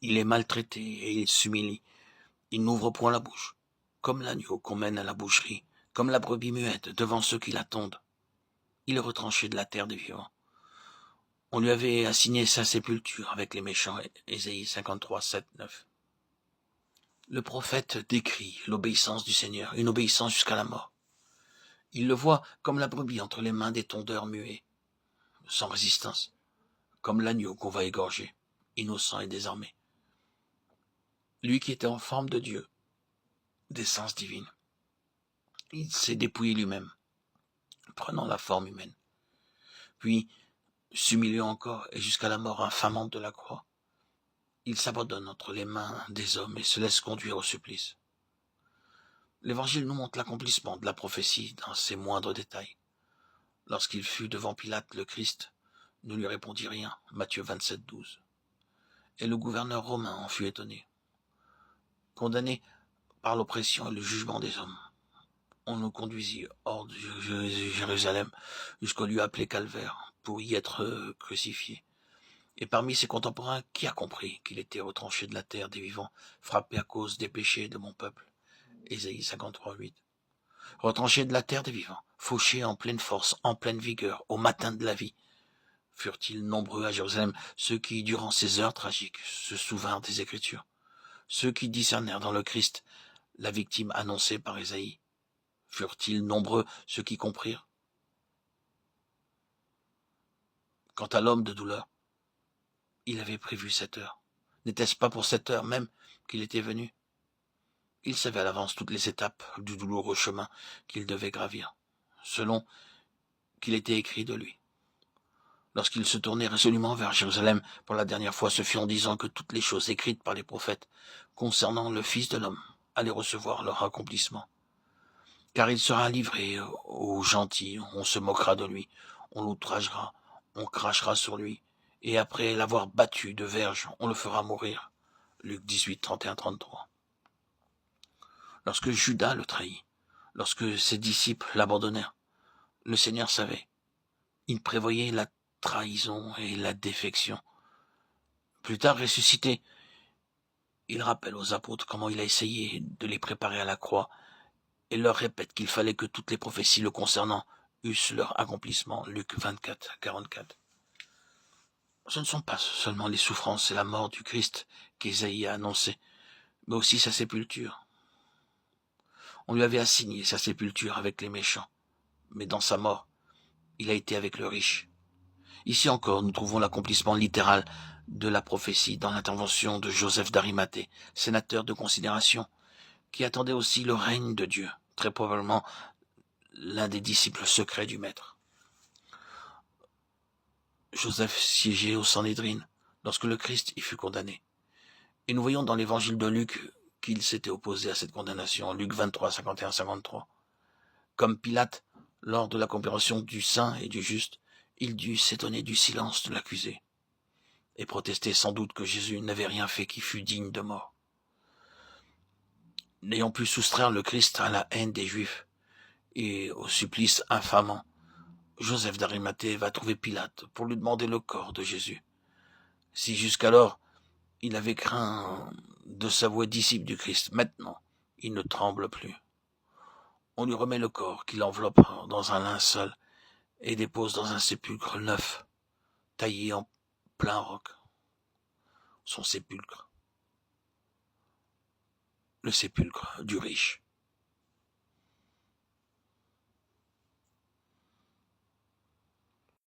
Il est maltraité et il s'humilie. Il n'ouvre point la bouche, comme l'agneau qu'on mène à la boucherie, comme la brebis muette devant ceux qui l'attendent. Il est retranché de la terre des vivants. On lui avait assigné sa sépulture avec les méchants. Ésaïe 53, 7, 9. Le prophète décrit l'obéissance du Seigneur, une obéissance jusqu'à la mort. Il le voit comme la brebis entre les mains des tondeurs muets, sans résistance, comme l'agneau qu'on va égorger, innocent et désarmé. Lui qui était en forme de Dieu, d'essence divine, il s'est dépouillé lui-même, prenant la forme humaine, puis s'humiliant encore et jusqu'à la mort infamante de la croix. Il s'abandonne entre les mains des hommes et se laisse conduire au supplice. L'Évangile nous montre l'accomplissement de la prophétie dans ses moindres détails. Lorsqu'il fut devant Pilate, le Christ ne lui répondit rien. Matthieu 27, 12. Et le gouverneur romain en fut étonné. Condamné par l'oppression et le jugement des hommes, on le conduisit hors de Jérusalem jusqu'au lieu appelé Calvaire pour y être crucifié. Et parmi ses contemporains, qui a compris qu'il était retranché de la terre des vivants, frappé à cause des péchés de mon peuple? Ésaïe 53, 8. Retranché de la terre des vivants, fauché en pleine force, en pleine vigueur, au matin de la vie. Furent-ils nombreux à Jérusalem, ceux qui, durant ces heures tragiques, se souvinrent des Écritures, ceux qui discernèrent dans le Christ la victime annoncée par Ésaïe? Furent-ils nombreux ceux qui comprirent? Quant à l'homme de douleur, il avait prévu cette heure. N'était-ce pas pour cette heure même qu'il était venu? Il savait à l'avance toutes les étapes du douloureux chemin qu'il devait gravir, selon qu'il était écrit de lui. Lorsqu'il se tournait résolument vers Jérusalem pour la dernière fois, ce fut en disant que toutes les choses écrites par les prophètes concernant le Fils de l'homme allaient recevoir leur accomplissement. Car il sera livré aux gentils, on se moquera de lui, on l'outragera, on crachera sur lui, et après l'avoir battu de verge, on le fera mourir. Luc 18, 31, 33. Lorsque Judas le trahit, lorsque ses disciples l'abandonnèrent, le Seigneur savait. Il prévoyait la trahison et la défection. Plus tard ressuscité, il rappelle aux apôtres comment il a essayé de les préparer à la croix et leur répète qu'il fallait que toutes les prophéties le concernant eussent leur accomplissement. Luc 24, 44. Ce ne sont pas seulement les souffrances et la mort du Christ qu'Ésaïe a annoncées, mais aussi sa sépulture. On lui avait assigné sa sépulture avec les méchants, mais dans sa mort, il a été avec le riche. Ici encore, nous trouvons l'accomplissement littéral de la prophétie dans l'intervention de Joseph d'Arimathée, sénateur de considération, qui attendait aussi le règne de Dieu, très probablement l'un des disciples secrets du Maître. Joseph siégeait au Sanhédrin lorsque le Christ y fut condamné. Et nous voyons dans l'évangile de Luc qu'il s'était opposé à cette condamnation, Luc 23, 51, 53. Comme Pilate, lors de la comparaison du saint et du juste, il dut s'étonner du silence de l'accusé et protester sans doute que Jésus n'avait rien fait qui fût digne de mort. N'ayant pu soustraire le Christ à la haine des Juifs et au supplice infamant, Joseph d'Arimathée va trouver Pilate pour lui demander le corps de Jésus. Si jusqu'alors il avait craint de s'avouer disciple du Christ, maintenant il ne tremble plus. On lui remet le corps qu'il enveloppe dans un linceul et dépose dans un sépulcre neuf, taillé en plein roc. Son sépulcre, le sépulcre du riche.